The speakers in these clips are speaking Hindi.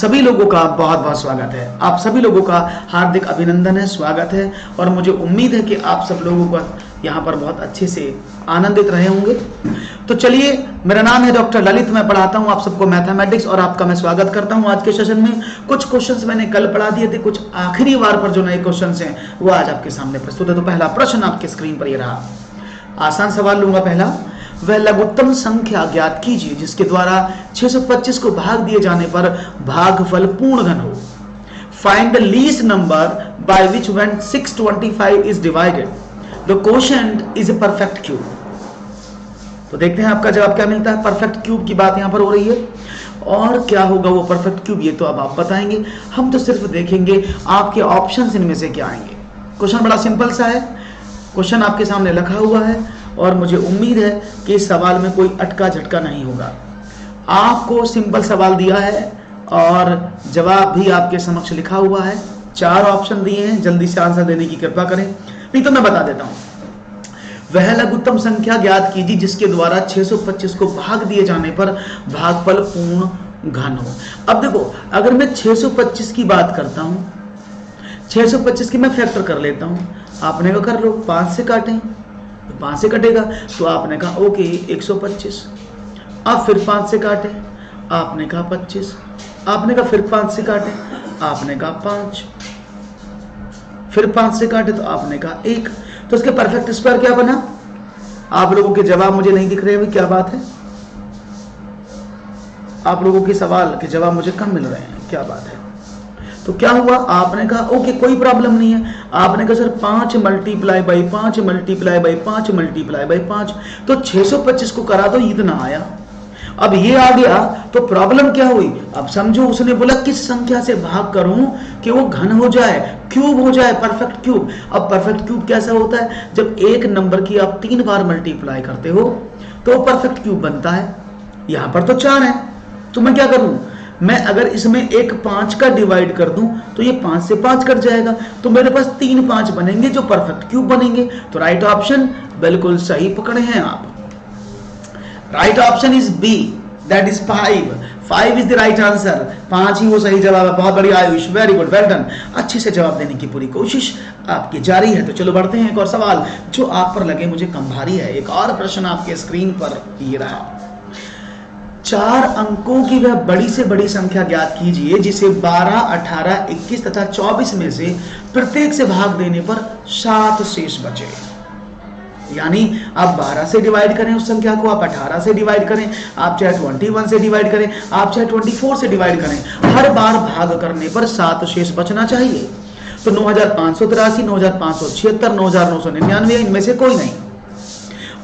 सभी लोगों का बहुत बहुत स्वागत है। आप सभी लोगों का हार्दिक अभिनंदन है, स्वागत है और मुझे उम्मीद है कि आप सब लोगों को यहाँ पर बहुत अच्छे से आनंदित रहे होंगे। तो चलिए, मेरा नाम है डॉक्टर ललित, मैं पढ़ाता हूँ आप सबको मैथमेटिक्स और आपका मैं स्वागत करता हूँ आज के सेशन में। कुछ क्वेश्चंस मैंने कल पढ़ा दिए थे, कुछ आखिरी बार पर जो नए क्वेश्चंस हैं वो आज आपके सामने प्रस्तुत है। तो पहला प्रश्न आपके स्क्रीन पर ये रहा, आसान सवाल लूंगा। पहला, वह लघुत्तम संख्या ज्ञात कीजिए जिसके द्वारा 625 को भाग दिए जाने पर भागफल पूर्ण घन हो। Find the least number by which when 625 is divided the quotient is a perfect cube. तो देखते हैं आपका जवाब क्या मिलता है। परफेक्ट क्यूब की बात यहां पर हो रही है और क्या होगा वो परफेक्ट क्यूब, ये तो अब आप बताएंगे, हम तो सिर्फ देखेंगे आपके ऑप्शंस इनमें से क्या आएंगे। क्वेश्चन बड़ा सिंपल सा है, क्वेश्चन आपके सामने लिखा हुआ है और मुझे उम्मीद है कि इस सवाल में कोई अटका झटका नहीं होगा। आपको सिंपल सवाल दिया है और जवाब भी आपके समक्ष लिखा हुआ है। 4 ऑप्शन दिए हैं, जल्दी से आंसर देने की कृपा करें, नहीं तो मैं बता देता हूं। वह लघुत्तम संख्या ज्ञात कीजिए जिसके द्वारा 625 को भाग दिए जाने पर भागफल पूर्ण घन हो। अब देखो, अगर मैं 625 की बात करता हूं, 625 की मैं फैक्टर कर लेता हूं, आपने कहा कर लो, 5 से काटें, 5 से कटेगा तो आपने कहा ओके 125। अब फिर 5 से काटे, आपने कहा 25, आपने कहा फिर 5 से काटे, आपने कहा 5, फिर 5 से काटे तो आपने कहा 1। तो इसके परफेक्ट स्क्वायर क्या बना? आप लोगों के जवाब मुझे नहीं दिख रहे हैं, क्या बात है? आप लोगों के सवाल के जवाब मुझे कम मिल रहे हैं, क्या बात है? तो क्या हुआ? आपने कहा ओके कोई प्रॉब्लम नहीं है। आपने कहा sir 5 multiply by 5 multiply by 5 multiply by 5, तो 625 को करा दो, इतना आया। अब ये आ गया तो प्रॉब्लम क्या हुई? अब समझो, उसने बोला किस संख्या से भाग करूं कि वो घन हो जाए, क्यूब हो जाए, परफेक्ट क्यूब। अब परफेक्ट क्यूब कैसा होता है? जब एक नंबर की आप 3 बार मल्टीप्लाई करते हो तो परफेक्ट क्यूब बनता है। यहां पर तो 4 है, तो मैं क्या करूं? मैं अगर इसमें एक 5 का डिवाइड कर दूं तो ये 5 से 5 कट जाएगा, तो मेरे पास 3 5 बनेंगे जो परफेक्ट क्यूब बनेंगे। तो राइट ऑप्शन बिल्कुल सही पकड़े हैं आप। Right option is b, that is 5 is the right answer. 5 ही वो सही जवाब है। बहुत बढ़िया Ayush, very good, well done. अच्छे से जवाब देने की पूरी कोशिश आपकी जारी है। तो चलो बढ़ते हैं, एक और सवाल जो आप पर लगे मुझे कम भारी है। एक और प्रश्न आपके स्क्रीन पर ये रहा, 4 अंकों की वह बड़ी से बड़ी संख्या ज्ञात कीजिए जिसे 12, 18, 21 तथा 24 में से प्रत्येक से भाग देने पर 7 शेष बचे। यानी आप 12 से डिवाइड करें उस संख्या को, आप 18 से डिवाइड करें, आप चाहे 21 से डिवाइड करें, आप चाहे 24 से डिवाइड करें, हर बार भाग करने पर 7 शेष बचना चाहिए। तो 9583, 9576, 9999, इनमें से कोई नहीं।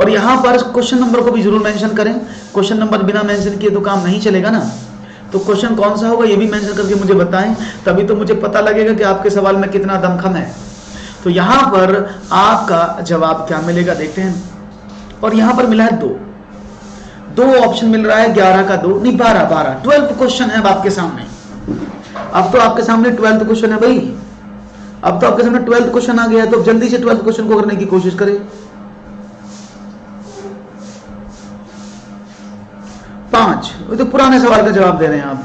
और यहां पर क्वेश्चन नंबर को भी जरूर मेंशन करें, क्वेश्चन नंबर बिना मेंशन किए तो काम नहीं चलेगा ना। तो क्वेश्चन कौन सा होगा ये भी मेंशन करके मुझे बताएं, तभी तो मुझे पता लगेगा कि आपके सवाल में कितना दमखम है। तो यहां पर आपका जवाब क्या मिलेगा देखते हैं। और यहां पर मिला है 2 ऑप्शन मिल रहा है, 11 का 2 नहीं 12 12 क्वेश्चन है अब आपके सामने। अब तो आपके सामने 12th क्वेश्चन है भाई, अब तो आपके सामने 12th क्वेश्चन आ गया है। तो जल्दी से 12th क्वेश्चन को करने की कोशिश करें। 5, तो पुराने सवाल का जवाब दे रहे हैं आप।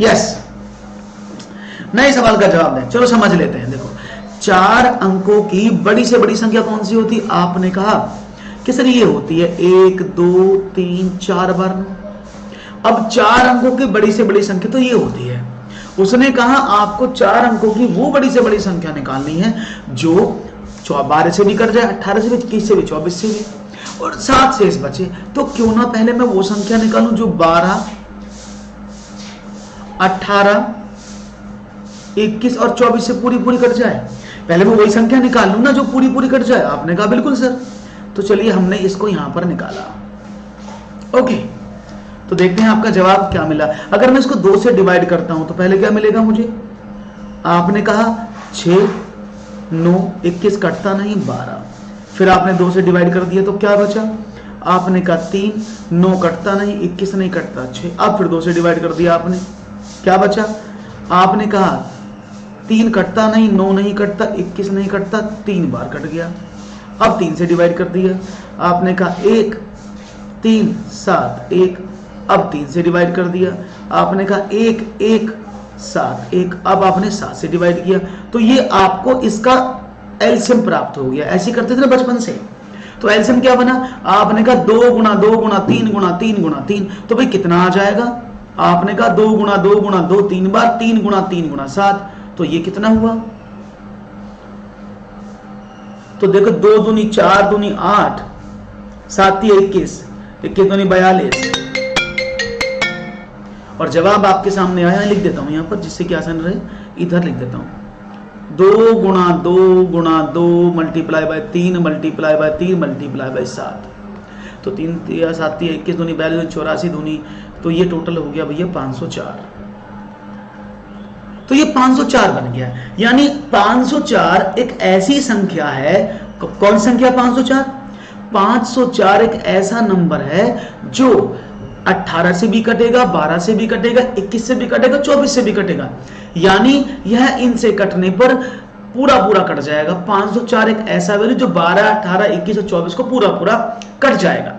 यस, नए सवाल का जवाब दें। चलो समझ लेते हैं। देखो, 4 अंकों की बड़ी से बड़ी संख्या कौन सी होती है? आपने कहा कि सर ये होती है 1 2 3 4 बार 9। अब 4 अंकों की बड़ी से बड़ी संख्या तो ये होती है। उसने कहा आपको 4 अंकों की वो बड़ी से बड़ी संख्या निकालनी है जो 12 से भी कर जाए, 18 से भी, 21 से भी, 24 से भी, और 7 शेष बचे। तो क्यों ना पहले मैं वो संख्या निकालूं जो 12, 18, 21 और 24 से पूरी पूरी कट जाए। पहले मैं वही संख्या निकाल लूं ना जो पूरी पूरी कट जाए। आपने कहा बिल्कुल सर। तो चलिए हमने इसको यहां पर निकाला। ओके, तो देखते हैं आपका जवाब क्या मिला। अगर मैं इसको 2 से डिवाइड करता हूं तो पहले क्या मिलेगा मुझे? आपने कहा 6 9 21 कटता नहीं 12, फिर आपने 2 से डिवाइड कर दिया तो क्या बचा? आपने कहा 3 9 कटता नहीं, 21 नहीं कटता 6। अब फिर 2 से डिवाइड कर दिया आपने, क्या बचा? आपने कहा 3 कटता नहीं, 9 नहीं कटता, 21 नहीं कटता, 3 बार कट गया। अब 3 से डिवाइड कर दिया, आपने कहा 1 3 7 1, अब 3 से डिवाइड कर दिया, आपने कहा 1 1 7 1, अब आपने 7 से डिवाइड किया, तो ये आपको इसका एलसीएम प्राप्त हो गया। ऐसे करते थे ना बचपन से, तो एलसीएम क्या बना, आपने कहा 2 गुणा 2 गुणा 3 गुणा 3 गुणा 3, तो भाई कितना आ जाएगा, आपने कहा 2 गुणा 2 गुणा 2 3 बार, 3 गुणा 3 गुणा 7, तो ये कितना हुआ, तो देखो 2 दूनी 4 दूनी 8, 7 21, 21 दूनी 42, और जवाब आपके सामने आया, लिख देता हूं यहां पर जिससे कि आसान रहे, इधर लिख देता हूं 2 गुणा 2 गुणा 2 multiply by 3 multiply by 3 multiply by 7, तो 3 7 21 दूनी 42 84 दूनी, तो ये टोटल हो गया भैया 504। तो ये 504 बन गया, यानी 504 एक ऐसी संख्या है, कौन संख्या 504? 504 एक ऐसा नंबर है जो 18 से भी कटेगा, 12 से भी कटेगा, 21 से भी कटेगा, 24 से भी कटेगा, यानी यह इनसे कटने पर पूरा पूरा कट जाएगा। 504 एक ऐसा वैल्यू जो 12, 18, 21 और 24 को पूरा पूरा कट जाएगा।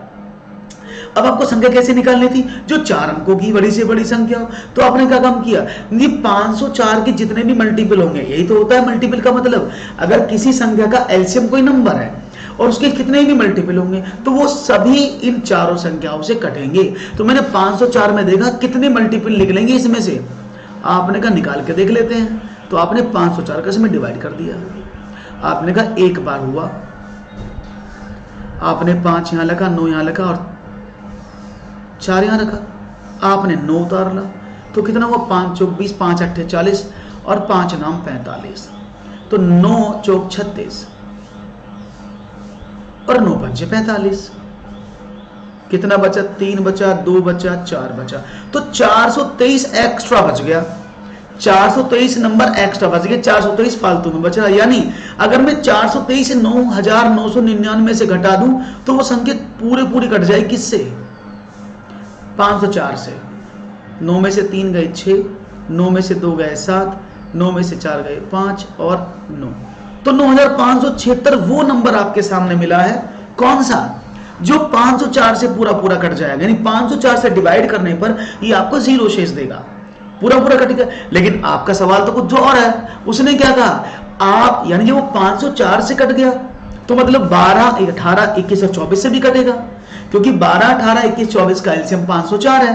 अब आपको संख्या कैसे निकालनी थी, जो 4 अंकों की बड़ी से बड़ी संख्या हो, तो आपने क्या काम किया, ये 504 के जितने भी मल्टीपल होंगे, यही तो होता है मल्टीपल का मतलब, अगर किसी संख्या का एलसीएम कोई नंबर है और उसके कितने भी मल्टीपल होंगे तो वो सभी इन चारों संख्याओं से कटेंगे। तो मैंने 504 में देखा कितने मल्टीपल निकलेंगे इसमें से, आपने कहा निकाल के देख लेते हैं, तो आपने 504 का इसमें डिवाइड कर दिया, आपने कहा एक बार हुआ, आपने 5 यहां लिखा, 9 यहां लिखा और 4 यहां रखा, आपने 9 उतार ला, तो कितना हुआ 5 चौक 20, 5 8 40 और 5 नाम 45, तो 9 चौक 36 और 9 पंचे 45, कितना बचा, 3 बचा, 2 बचा, 4 बचा, तो 423 एक्स्ट्रा बच गया, 423 नंबर एक्स्ट्रा बच गया, 423 फालतू में बच रहा, यानी अगर मैं 423 9,999 से घटा दूं तो वो संख्या पूरी कट जाएगी, किससे, 504 से, 9 में से 3 गए 6, 9 में से 2 गए 7, 9 में से 4 गए 5 और 9, तो 9576 वो नंबर आपके सामने मिला है, कौन सा, जो 504 से पूरा कट जाएगा, यानी 504 से डिवाइड करने पर ये आपको 0 शेष देगा, पूरा कटेगा। लेकिन आपका सवाल तो कुछ और है, उसने क्या कहा, आप यानी जब वो 504 से कट गया तो मतलब 12, 18, 21 और 24 से भी कटेगा, क्योंकि 12, 18, 21, 24 का एलसीएम 504 है,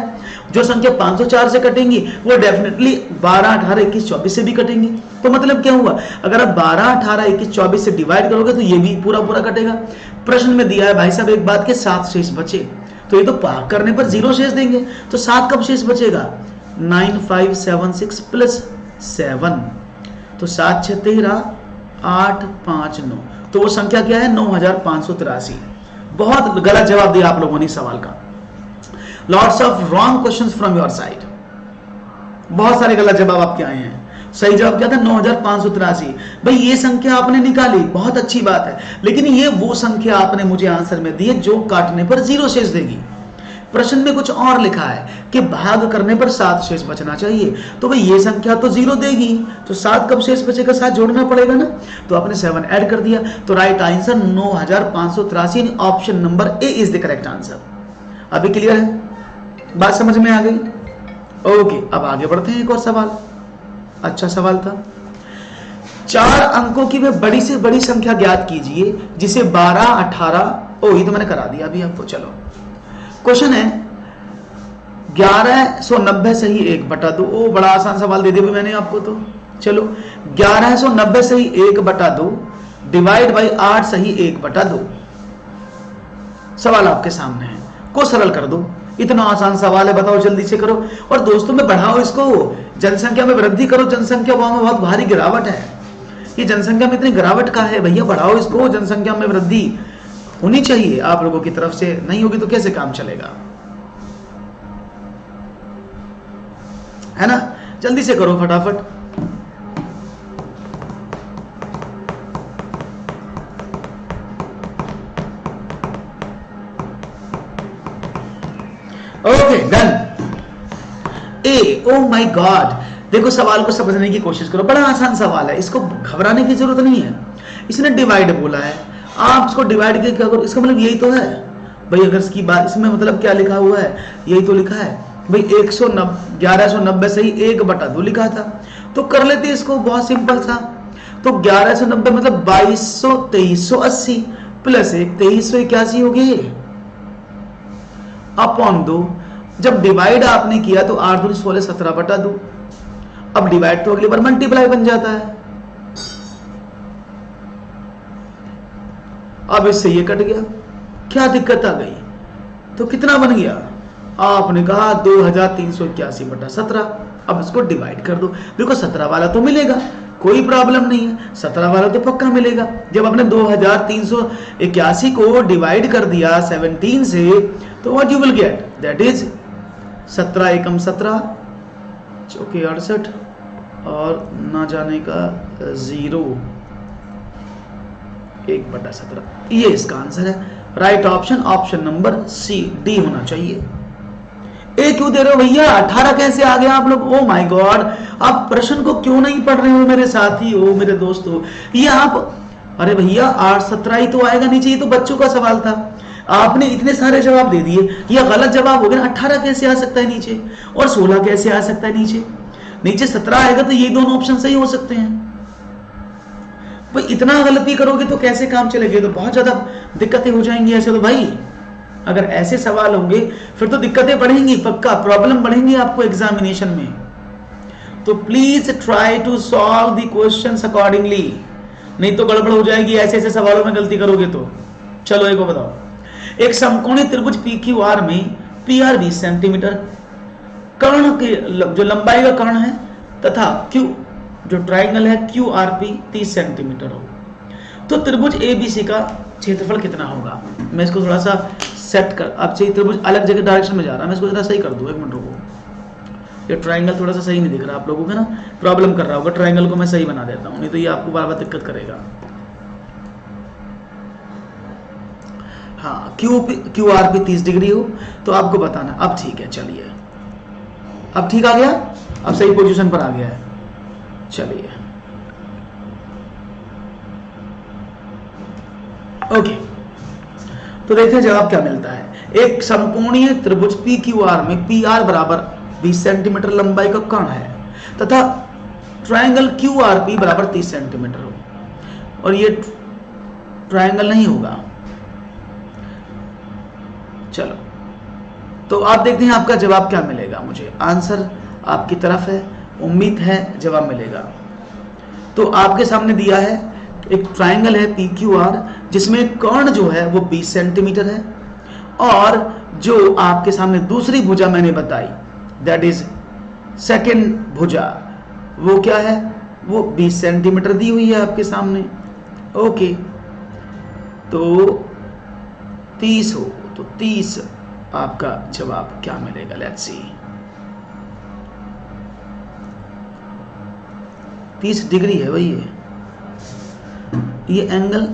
जो संख्या 504 से कटेंगी वो डेफिनेटली 12, 18, 21, 24 से भी कटेंगी। तो मतलब क्या हुआ, अगर आप 12, 18, 21, 24 से डिवाइड करोगे तो ये भी पूरा कटेगा। प्रश्न में दिया है भाई साहब एक बात के 7 शेष बचे, तो ये तो भाग करने पर 0 शेष देंगे, तो 7 कब शेष बचेगा, 9576 प्लस 7, तो 7 6 13 8 5 9, तो वो संख्या क्या है 9583। बहुत गलत जवाब दिया आप लोगों ने सवाल का, lots of wrong questions from your side, बहुत सारे गलत जवाब आपके आए हैं। सही जवाब क्या था 9583। भाई ये संख्या आपने निकाली, बहुत अच्छी बात है, लेकिन ये वो संख्या आपने मुझे आंसर में दी है जो काटने पर 0 शेष देगी। प्रश्न में कुछ और लिखा है कि भाग करने पर 7 शेष बचना चाहिए, तो भाई ये संख्या तो 0 देगी, तो 7 कब शेष बचेगा, 7 जोड़ना पड़ेगा ना, तो आपने 7 ऐड कर दिया, तो right answer 9583, option number A is the correct answer. अभी क्लियर है, बात समझ में आ गई? ओके, अब आगे बढ़ते हैं, एक और सवाल, अच्छा सवाल था। 4 अंकों की वह बड़ी से बड़ी संख्या ज्ञात कीजिए जिसे 12, 18, ये तो मैंने करा दिया अभी आपको। चलो क्वेश्चन है 1190 सही 1/2, बड़ा आसान सवाल दे दिया मैंने आपको, तो चलो 1190 सही 1/2 डिवाइड बाई 8 सही 1/2। सवाल आपके सामने है, को सरल कर दो, इतना आसान सवाल है, बताओ जल्दी से करो। और दोस्तों में बढ़ाओ इसको, जनसंख्या में वृद्धि करो, जनसंख्या में बहुत भारी गिरावट है, ये जनसंख्या में इतनी गिरावट का है भैया, बढ़ाओ इसको, जनसंख्या में वृद्धि होनी चाहिए आप लोगों की तरफ से, नहीं होगी तो कैसे काम चलेगा, है ना, जल्दी से करो फटाफट। Okay done. A, O my God, देखो सवाल को समझने की कोशिश करो, बड़ा आसान सवाल है, इसको घबराने की जरूरत नहीं है। इसने डिवाइड बोला है, आप इसको डिवाइड के क्या करो, इसका मतलब यही तो है भाई अगर इसकी बात, इसमें मतलब क्या लिखा हुआ है, यही तो लिखा है भाई 1190 से ही 1/2 लिखा था, तो कर लेते इसको, बहुत सिंपल था। तो 1190 मतलब 2380 प्लस 1 2381 हो गई अपॉन 2। जब डिवाइड आपने किया तो 8 दूनी 16 17/2। अब डिवाइड तो अगली बार मल्टीप्लाई बन जाता है। अब इससे ये कट गया, क्या दिक्कत आ गई, तो कितना बन गया, आपने कहा 2381/17। अब इसको डिवाइड कर दो, देखो 17 वाला तो मिलेगा, कोई प्रॉब्लम नहीं है, 17 वाला तो पक्का मिलेगा। जब आपने 2381 को डिवाइड कर दिया 17 से, तो what you will get, that is 17 एकम 17 चौके 68 और ना जाने का 0 1/17। ये इसका आंसर है। Right option option number c d होना चाहिए। ए क्यों दे रहे हो भैया, 18 कैसे आ गया आप लोग, ओ माय गॉड, आप प्रश्न को क्यों नहीं पढ़ रहे हो मेरे साथी हो, मेरे दोस्तों, ये आप, अरे भैया 8 17 ही तो आएगा नीचे, ये तो बच्चों का सवाल था, आपने इतने सारे जवाब दे दिए, ये गलत जवाब हो गया। 18 कैसे आ सकता है नीचे, और 16 कैसे आ सकता है नीचे, नीचे 17 आएगा, तो ये दोनों ऑप्शन सही हो सकते हैं। भाई इतना गलती करोगे तो कैसे काम चलेगा, तो बहुत ज्यादा दिक्कतें हो जाएंगी ऐसे। तो भाई अगर ऐसे सवाल होंगे फिर तो दिक्कतें बढ़ेंगी, पक्का प्रॉब्लम बढ़ेंगी आपको एग्जामिनेशन में। तो please try to solve the questions accordingly, नहीं तो गड़बड़ हो जाएगी ऐसे ऐसे सवालों में गलती करोगे तो। चलो एक को बताओ, एक समकोणीय त्रिभुज PQR में PR 20 सेंटीमीटर, कर्ण के जो लंबाई का कर्ण है, तथा Q जो ट्राइंगल है QRP 30 सेंटीमीटर हो, तो त्रिभुज ABC का क्षेत्रफल कितना होगा। मैं इसको थोड़ा सा सेट कर, अब से त्रिभुज अलग जगह डायरेक्शन में जा रहा है, मैं इसको जरा सही कर दूं, एक मिनट रुको, ये ट्राइंगल थोड़ा सा सही नहीं दिख रहा आप लोगों को ना, प्रॉब्लम कर रहा होगा, ट्राइंगल को मैं सही बना देता हूं, नहीं तो ये आपको बार बार दिक्कत करेगा। हाँ QRP 30 डिग्री हो तो आपको बताना। अब ठीक है, चलिए अब ठीक आ गया, अब सही पोजीशन पर आ गया है। चलिए ओके, तो देखते हैं जवाब क्या मिलता है। एक समकोणीय त्रिभुज PQR में PR बराबर 20 सेंटीमीटर लंबाई का कर्ण है, तथा ट्रायंगल QRP बराबर 30 सेंटीमीटर हो, और ये ट्रायंगल नहीं होगा। चलो तो आप देखते हैं आपका जवाब क्या मिलेगा। मुझे आंसर आपकी तरफ है, उम्मीद है जवाब मिलेगा। तो आपके सामने दिया है एक ट्रायंगल है PQR, जिसमें कर्ण जो है वो 20 सेंटीमीटर है, और जो आपके सामने दूसरी भुजा मैंने बताई, दैट इज सेकंड भुजा, वो क्या है, वो 20 सेंटीमीटर दी हुई है आपके सामने। ओके, तो 30 हो तो 30 आपका जवाब क्या मिलेगा, लेट्स सी। 30 डिग्री है भाई, ये एंगल,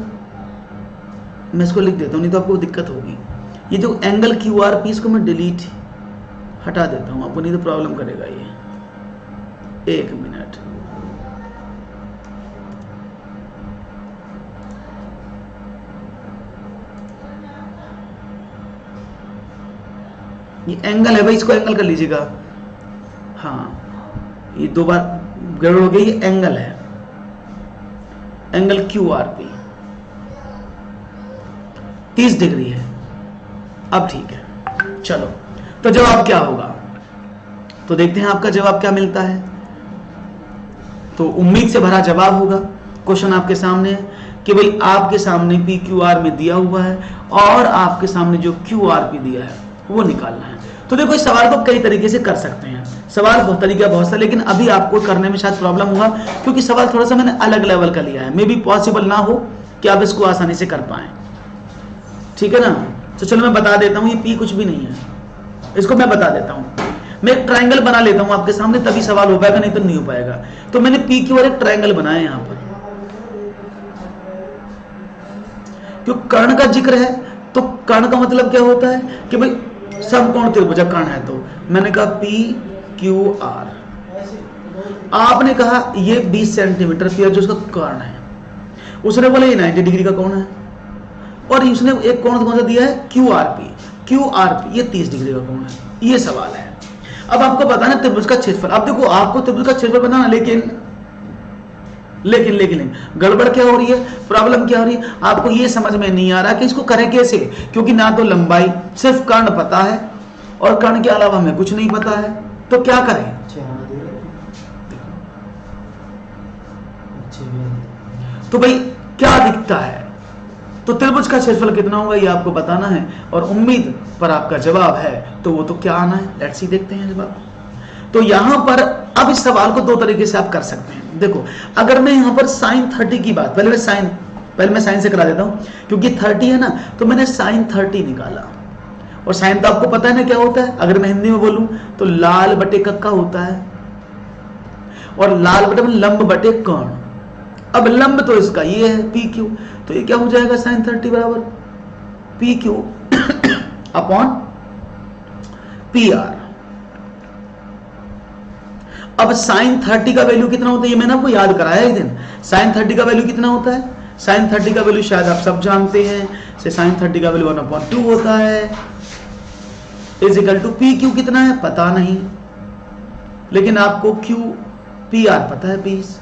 मैं इसको लिख देता हूं नहीं तो आपको दिक्कत होगी। ये जो एंगल QRP, इसको मैं डिलीट हटा देता हूं आपको, नहीं तो प्रॉब्लम करेगा ये। एक मिनट, ये एंगल है भाई, इसको एंगल कर लीजिएगा। हाँ ये दो बार गड़बड़ हो गई, ये एंगल है, एंगल QRP 30 डिग्री है। अब ठीक है, चलो तो जवाब क्या होगा, तो देखते हैं आपका जवाब क्या मिलता है। तो उम्मीद से भरा जवाब होगा। क्वेश्चन आपके सामने है कि भाई आपके सामने PQR में दिया हुआ है और आपके सामने जो QRP दिया है वो निकालना है। तो देखो इस सवाल को कई तरीके से कर सकते हैं, सवाल बहुत तरीका बहुत सा, लेकिन अभी आपको करने में शायद प्रॉब्लम हुआ क्योंकि सवाल थोड़ा सा मैंने अलग लेवल का लिया है। मे बी पॉसिबल ना हो कि आप इसको आसानी से कर पाए, ठीक है ना। तो चलो मैं बता देता हूं, ये P कुछ भी नहीं है, इसको मैं बता देता हूं। मैं एक ट्रायंगल बना लेता हूं आपके सामने, तभी सवाल हो पाएगा, नहीं तो नहीं हो पाएगा। तो मैंने PQR एक ट्रायंगल बनाया यहां पर, क्यों कर्ण का जिक्र है तो कर्ण का मतलब क्या होता है कि भाई समकोण त्रिभुज कर्ण है, तो मैंने कहा PQR। आपने कहा ये 20 सेंटीमीटर PR जो उसका कर्ण है, उसने बोला ये 90 डिग्री का कोण है, और इसने एक कोण कौन सा दिया है, QRP। QRP ये 30 डिग्री का कोण है, ये सवाल है। अब आपको बताना त्रिभुज का क्षेत्रफल। अब देखो आपको त्रिभुज का क्षेत्रफल बताना, लेकिन गड़बड़ क्या हो रही है, प्रॉब्लम क्या हो रही है, आपको ये समझ में नहीं आ रहा कि इसको करें कैसे, क्योंकि ना तो लंबाई, सिर्फ कर्ण पता है और कर्ण के अलावा हमें कुछ नहीं पता है, तो क्या करें। तो भाई क्या दिखता है, तो त्रिभुज का क्षेत्रफल कितना होगा ये आपको बताना है, और उम्मीद पर आपका जवाब है तो वो तो क्या आना है, लेट्स सी देखते हैं जवाब। तो यहां पर अब इस सवाल को दो तरीके से आप कर सकते हैं। देखो अगर मैं यहां पर sin 30 की बात, पहले मैं साइन से करा देता हूं, क्योंकि 30 है ना, तो मैंने sin 30 निकाला, और साइन तो आपको पता है ना क्या होता है, अगर मैं हिंदी में बोलूं तो लाल बटे कक्का होता है, और लाल बटे में लंब बटे कर्ण। अब लंब तो इसका ये है PQ, तो ये क्या हो जाएगा sin 30 बराबर PQ अपॉन PR। अब sin 30 का वैल्यू कितना होता है, ये मैंने आपको याद कराया एक दिन। sin 30 का वैल्यू कितना होता है, sin 30 का वैल्यू शायद आप सब जानते हैं, से sin 30 का वैल्यू 1/2 होता है, इज इक्वल टू PQ कितना है पता नहीं, लेकिन आपको PR पता है 20,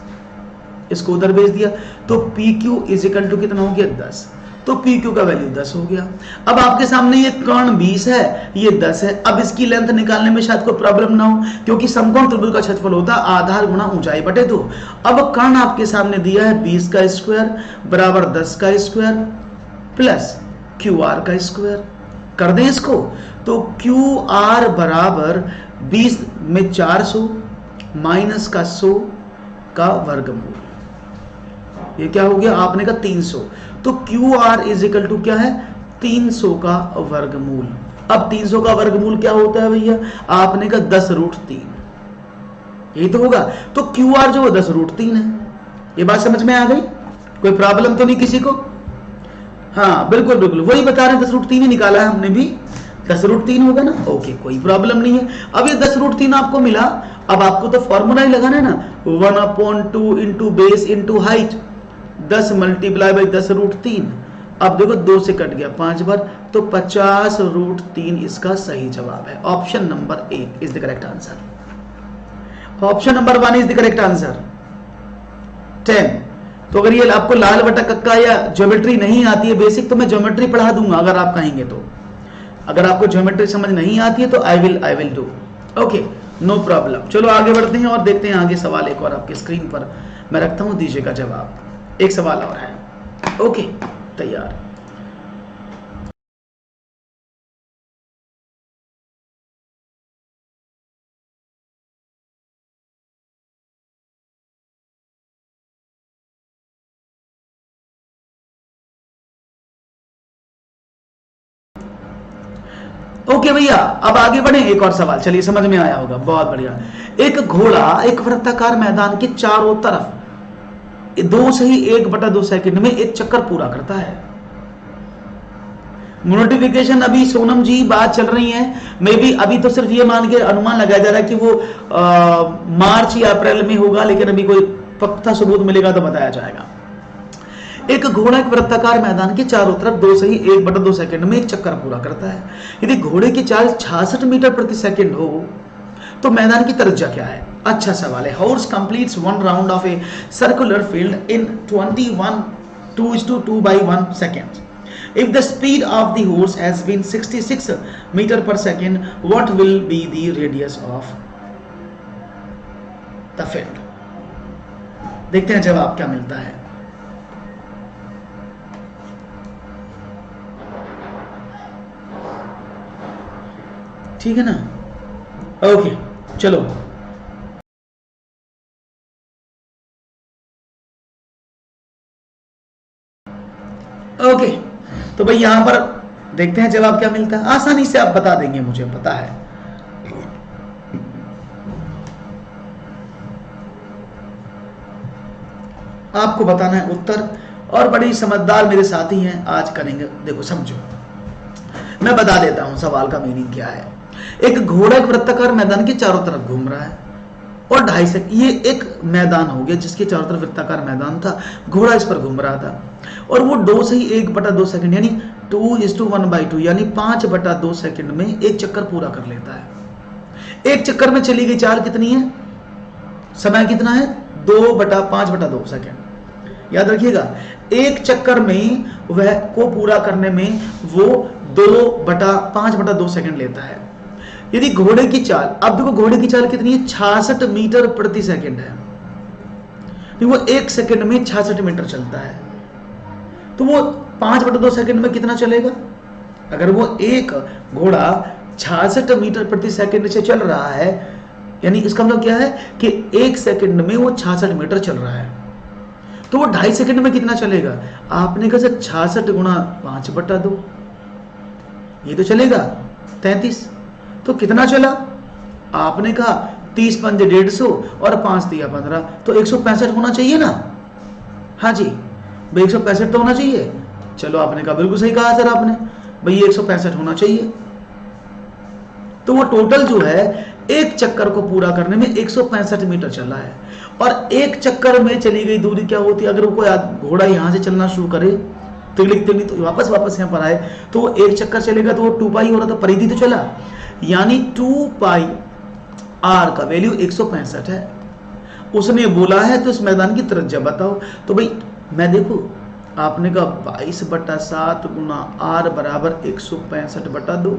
इसको उधर भेज दिया, तो PQ इज इक्वल टू कितना हो गया 10, तो PQ का वैल्यू 10 हो गया। अब आपके सामने ये कर्ण 20 है, ये 10 है, अब इसकी लेंथ निकालने में शायद कोई प्रॉब्लम ना हो, क्योंकि समकोण त्रिभुज का क्षेत्रफल होता है आधार गुणा ऊंचाई बटे 2। अब कर्ण आपके सामने दिया है 20 का स्क्वायर बराबर 10 का स्क्वायर प्लस QR का स्क्वायर, कर दें इसको, तो QR बराबर 20 में 400 माइनस का 100 का वर्गमूल, ये क्या हो गया आपने का 300, तो QR इज इक्वल टू क्या है 300 का वर्गमूल। अब 300 का वर्गमूल क्या होता है भैया, आपने का 10√3, यही तो होगा, तो QR जो 10√3 है। ये बात समझ में आ गई, कोई प्रॉब्लम तो नहीं किसी को। हाँ बिल्कुल बिल्कुल वही बता रहे हैं, 10√3 ही निकाला है हमने भी, 10√3 होगा ना, ओके कोई प्रॉब्लम नहीं है। अब ये 10√3 आपको मिला, अब आपको तो फॉर्मूला ही लगाना है ना, 1/2 into base into height, 10 multiply by 10√3। अब देखो 2 से कट गया 5 बार, तो 50√3 इसका सही जवाब है। Option number 1 is the correct answer. Option number 1 is the correct answer. 10। तो अगर ये आपको लाल बटा कक्का या ज्योमेट्री नहीं आती है बेसिक, तो मैं ज्योमेट्री पढ़ा दूंगा अगर आप कहेंगे तो। अगर आपको ज्योमेट्री समझ नहीं आती है तो I will do, okay no problem. चलो आगे बढ़ते हैं और देखते हैं आगे सवाल एक और आपके स्क्रीन पर मैं रखता हूं, दीजिएगा जवाब। एक सवाल और है, ओके तैयार। ओके भैया अब आगे बढ़े, एक और सवाल, चलिए समझ में आया होगा, बहुत बढ़िया। एक घोड़ा एक वृत्ताकार मैदान के चारों तरफ 2 से ही 1/2 सेकंड में एक चक्कर पूरा करता है। नोटिफिकेशन अभी सोनम जी बात चल रही है, मे बी अभी तो सिर्फ ये मान के अनुमान लगाया जा रहा है कि वो मार्च या अप्रैल में होगा, लेकिन अभी कोई पक्का सबूत मिलेगा तो बताया जाएगा। एक घोड़ा एक वृत्ताकार मैदान के चारों तरफ 2 से ही 1/2 सेकंड में एक चक्कर पूरा करता है। यदि घोड़े की चाल 66 मीटर प्रति सेकंड हो तो मैदान की त्रिज्या क्या है। अच्छा सवाल है। Horse completes 1 round of a circular field in 2:1 seconds. If the speed of the horse has been 66 meter per second, what will be the radius of the field? देखते हैं जवाब क्या मिलता है। ठीक है ना, ओके चलो ओके तो भाई यहां पर देखते हैं जवाब क्या मिलता है। आसानी से आप बता देंगे, मुझे पता है। आपको बताना है उत्तर, और बड़ी समझदार मेरे साथी हैं, आज करेंगे। देखो समझो, मैं बता देता हूं सवाल का मीनिंग क्या है। एक घोड़ा एक वृत्ताकार मैदान के चारों तरफ घूम रहा है, और 2.5 सेकंड। ये एक मैदान हो गया जिसके चारों तरफ वृत्ताकार मैदान था, घोड़ा इस पर घूम रहा था, और वो 2 से ही 1/2 सेकंड यानी 2:1/2 यानी 5/2 सेकंड में एक चक्कर पूरा कर लेता है। एक चक्कर में चली गई चाल कितनी है, समय कितना है, 5/2 सेकंड। याद रखिएगा, एक चक्कर में वह को पूरा करने में वो 5/2 सेकंड लेता है। यदि घोड़े की चाल, अब देखो घोड़े की चाल कितनी है, 66 मीटर प्रति सेकंड है, वो 1 सेकंड में 66 मीटर चलता है, तो वो 5/2 सेकंड में कितना चलेगा। अगर वो एक घोड़ा 66 मीटर प्रति सेकंड से चल रहा है, यानी इसका मतलब क्या है कि 1 सेकंड में वो 66 मीटर चल रहा है, तो वो 2.5 सेकंड में कितना चलेगा। आपने कहा 66 गुणा 5/2, ये तो चलेगा 33, तो कितना चला। आपने कहा 30 पंजे 150 और 5 दिया 15, तो 165 होना चाहिए ना। हाँ जी भाई 165 तो होना चाहिए। चलो आपने कहा बिल्कुल सही कहा सर आपने, भाई 165 होना चाहिए। तो वो टोटल जो है एक चक्कर को पूरा करने में 165 मीटर चला है। और एक चक्कर में चली गई दूरी क्या होती है, अगर वो कोई घोड़ा यहां से चलना शुरू करे तिगली तो वापस यहाँ पर आए, तो वो एक चक्कर चलेगा तो वो 2 पाई हो रहा था, परिधि तो चला, यानी 2 पाई आर का वैल्यू 165 है। उसने बोला है तो इस मैदान की त्रिज्या बताओ। तो भाई मैं देखो, आपने कहा 22/7 गुना आर बराबर 165/2,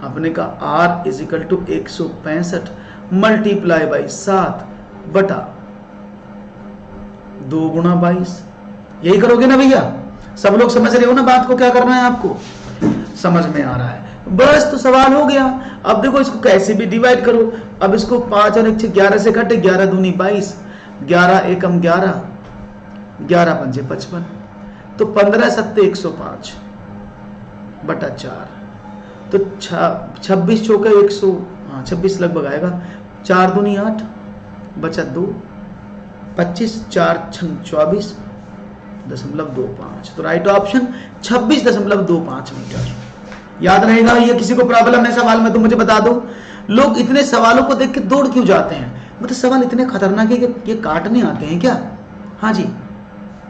आपने कहा r is equal to 165 multiply by 7/2 गुणा 22। यही करोगे ना भैया, सब लोग समझ रहे हो ना बात को, क्या करना है आपको, समझ में आ रहा है, बस तो सवाल हो गया। अब देखो इसको कैसे भी डिवाइड करो। अब इसको 5 और 1 से 11 से घटे, 11 दूनी 22, 11 एकम 11, 11 पंजे 55, तो 15 सत्ते 105/4, तो 26 चौके 100, 26 लगभग आएगा, 4 दूनी 8, बचा 2, 25, 4 6 24.25, तो राइट ऑप्शन 26.25 मीटर। याद रहेगा, ये किसी को प्रॉब्लम है सवाल में तो मुझे बता दो। लोग इतने सवालों को देख के दौड़ क्यों जाते हैं, मतलब सवाल इतने खतरनाक है कि ये काटने आते हैं क्या। हाँ जी,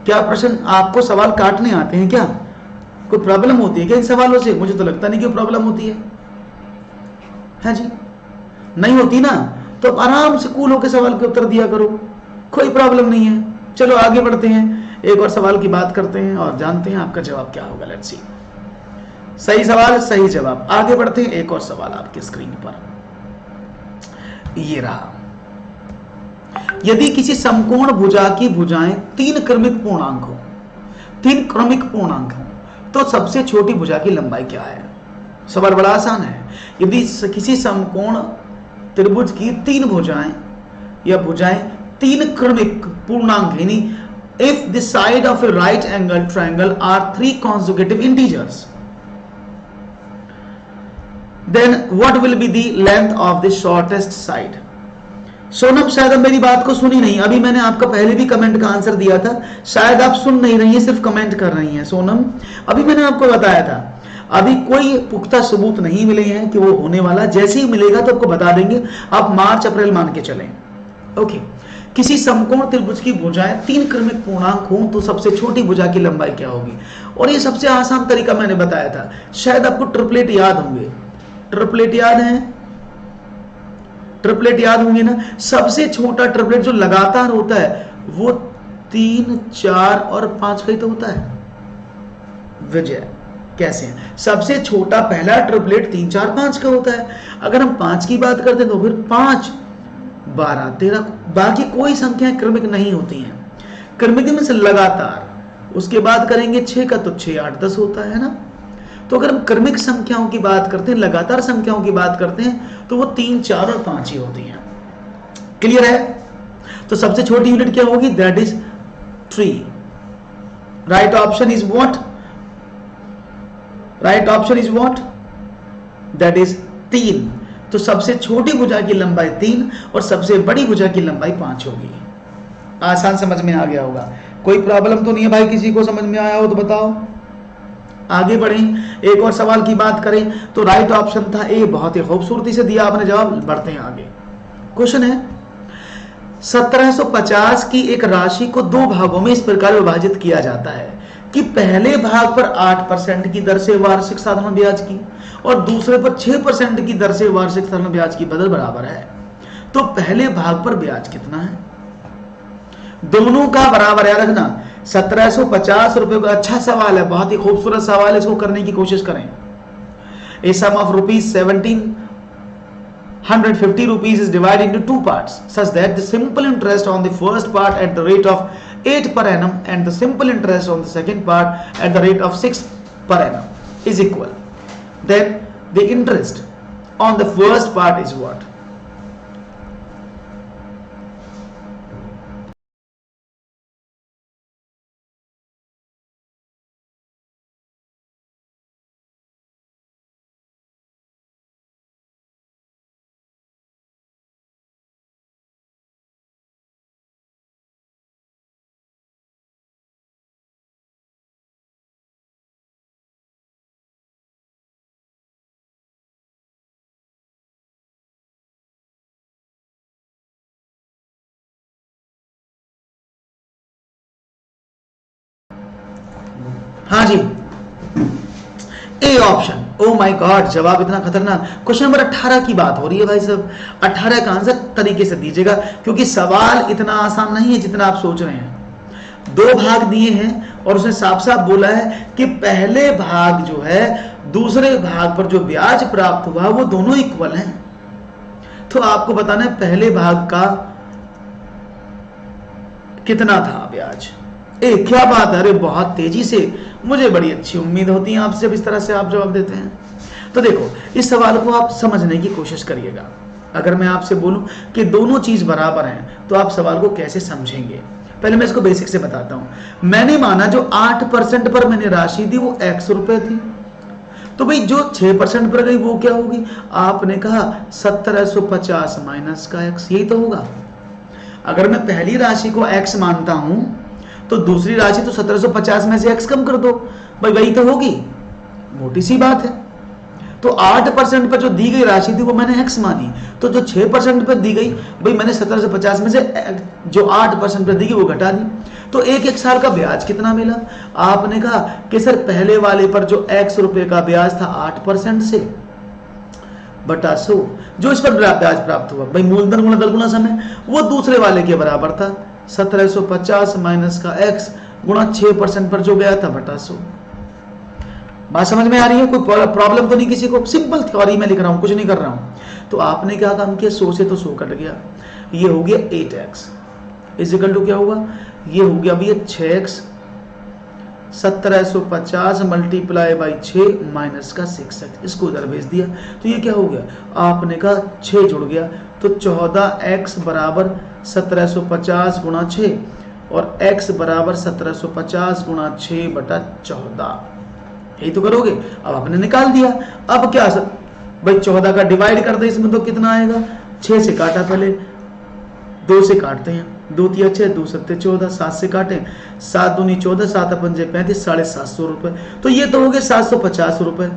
क्या प्रश्न आपको सवाल काटने आते हैं क्या, कोई प्रॉब्लम होती है क्या इन सवालों से। मुझे तो लगता नहीं कि प्रॉब्लम होती है। हाँ जी, नहीं होती ना, तो आराम से कूल होकर सवाल के उत्तर दिया करो, कोई प्रॉब्लम नहीं है। चलो आगे बढ़ते हैं, एक और सवाल की बात करते हैं और जानते हैं आपका जवाब क्या होगा। लेट्स सी, सही सवाल सही जवाब। आगे बढ़ते हैं, एक और सवाल आपकी स्क्रीन पर ये रहा। यदि किसी समकोण भुजा की भुजाएं 3 क्रमिक पूर्णांक हो, 3 क्रमिक पूर्णांक हो, तो सबसे छोटी भुजा की लंबाई क्या है। सवाल बड़ा आसान है। यदि किसी समकोण त्रिभुज की 3 भुजाएं या भुजाएं 3 क्रमिक पूर्णांक, यानी if the side of a right angle triangle are 3 consecutive integers, then what will be the length of the shortest side। Sonam शायद अब मेरी बात को सुनी नहीं, अभी मैंने आपका पहले भी कमेंट का आंसर दिया था, शायद आप सुन नहीं रही हैं, सिर्फ कमेंट कर रही हैं। सोनम, अभी मैंने आपको बताया था, अभी कोई पुख्ता सबूत नहीं मिले हैं कि वो होने वाला, जैसे ही मिलेगा तो आपको बता देंगे, आप मार्च अप्रैल मान के चलें। ओके, किसी समकोण त्रिभुज की भुजाएं 3 क्रमिक पूर्णांक हो तो सबसे छोटी भुजा की लंबाई क्या होगी। और ये सबसे आसान तरीका मैंने बताया था, शायद आपको ट्रिपलेट याद होंगे, ट्रिपलेट याद है, ट्रिपलेट याद होंगे ना। सबसे छोटा ट्रिपलेट जो लगातार होता है वो 3, 4 और 5 का ही तो होता है। विजय कैसे है, सबसे छोटा पहला ट्रिपलेट 3, 4, 5 का होता है। अगर हम 5 की बात करते हैं तो फिर 5, 12, 13, बाकी कोई संख्याएं क्रमिक नहीं होती हैं। क्रमिक में से लगातार, उसके बाद करेंगे 6 का तो 6, 8, 10 होता है ना। तो अगर हम क्रमिक संख्याओं की बात करते हैं, लगातार संख्याओं की बात करते हैं, तो वो 3, 4 और 5 ही होती हैं। क्लियर है। तो सबसे छोटी यूनिट क्या होगी, that is 3। Right option is what, right option is what, that is 3। तो सबसे छोटी भुजा की लंबाई 3 और सबसे बड़ी भुजा की लंबाई 5 होगी। आसान समझ में आ गया होगा, कोई प्रॉब्लम तो नहीं है भाई, किसी को समझ में आया हो तो बताओ। आगे बढ़ें, एक और सवाल की बात करें तो राइट ऑप्शन था ए, बहुत ही खूबसूरती से दिया आपने जवाब। बढ़ते हैं आगे। क्वेश्चन है, 1750 की एक राशि को दो भागों में इस प्रकार विभाजित किया जाता है कि पहले भाग पर 8% की दर से वार्षिक साधारण ब्याज की और दूसरे पर 6% की दर से वार्षिक साधारण ब्याज की बदल बराबर है। तो पहले भाग पर ब्याज कितना है? दोनों का बराबर याद रखना। 1750 रुपए का अच्छा सवाल है, बहुत ही खूबसूरत सवाल है, इसको करने की कोशिश करें। A sum of rupees 1750 rupees is divided into two parts such that the simple interest on the first part at the rate of 8 per annum and the simple interest on the second part at the rate of 6 per annum is equal. Then the interest on the first part is what? हाँ जी, A option. Oh my god, जवाब इतना खतरनाक। क्वेश्चन नंबर 18 की बात हो रही है भाई साहब। 18 का आंसर तरीके से दीजिएगा क्योंकि सवाल इतना आसान नहीं है जितना आप सोच रहे हैं। दो भाग दिए हैं और उसने साफ साफ बोला है कि पहले भाग जो है दूसरे भाग पर जो ब्याज प्राप्त हुआ वो दोनों इक्वल हैं। तो आपको बताना है पहले भाग का कितना था ब्याज। ए क्या बात है, अरे बहुत तेजी से, मुझे बड़ी अच्छी उम्मीद होती है आपसे जब इस तरह से आप जवाब देते हैं। तो देखो, इस सवाल को आप समझने की कोशिश करिएगा। अगर मैं आपसे बोलूं कि दोनों चीज बराबर हैं तो आप सवाल को कैसे समझेंगे? पहले मैं इसको बेसिक से बताता हूं। मैंने माना जो 8% पर मैंने राशि दी वो x रुपए थी, तो भाई जो 6% पर गई वो क्या होगी? आपने कहा 1750 माइनस का x, यही तो होगा। अगर मैं पहली राशि को x मानता हूं तो दूसरी राशि तो 1750 में से x कम कर दो, भाई वही तो होगी, मोटी सी बात है। तो 8% पर जो दी गई राशि थी वो मैंने x मानी, तो जो 6% पर दी गई भाई मैंने 1750 में से जो 8% पर दी गई वो घटा दी। तो एक साल का ब्याज कितना मिला? आपने कहा कि सर पहले वाले पर जो x रुपए का ब्याज था 8% से बटा 100, जो इस पर ब्याज प्राप्त हुआ भाई मूलधन गुणा दल गुणा समय, वो दूसरे वाले के बराबर था 1750 माइनस का x गुणा 6% पर जो गया था बटा 100। बात समझ में आ रही है? कोई प्रॉब्लम तो नहीं किसी को? सिंपल थ्योरी में लिख रहा हूं, कुछ नहीं कर रहा हूं। तो आपने क्या काम किया? 100 से तो 100 कट गया, ये हो गया 8x इज इक्वल टू क्या हुआ? ये हो गया भैया 6x। 1750 मल्टीप्लाई बाई 6 माइनस का 6x, इसको उधर भेज दिया तो ये क्या हो गया? आपने कहा 6 जुड़ गया तो 14x बराबर 1750 गुणा 6 और x बराबर 1750 गुणा 6 बटा 14, यही तो करोगे। अब आपने निकाल दिया। अब क्या सर भाई 14 का डिवाइड कर दे इसमें तो कितना आएगा? 6 से काटा, पहले 2 से काटते हैं, 2 तिया 6, 2 सत्ते 14, 7 से काटें, 7 दूनी 14, 7 पंजे 35, 750 रुपए। तो ये तो हो गए 750 रुपए।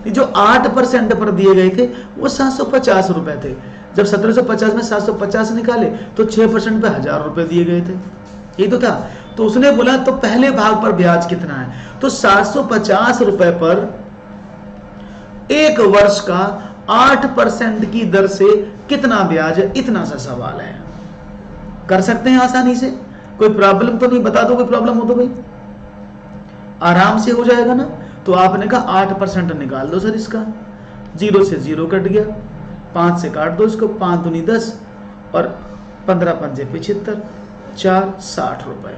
जो 8% पर दिए गए थे वो 750 रुपए थे। जब 1750 में 750 निकाले तो 6% पे 1000 रुपए दिए गए थे, यही तो था। तो उसने बोला तो पहले भाग पर ब्याज कितना है? तो 750 रुपए पर एक वर्ष का 8% की दर से कितना ब्याज है, इतना सा सवाल है। कर सकते हैं आसानी से, कोई प्रॉब्लम तो नहीं? बता दो कोई प्रॉब्लम हो तो भाई आराम से हो जाएगा ना। तो आपने कहा 8% निकाल दो सर इसका, 0 से 0 कट गया, 5 से काट दो इसको, 5 दूनी 10 और 15 पंजे 75, 4 60 रुपए।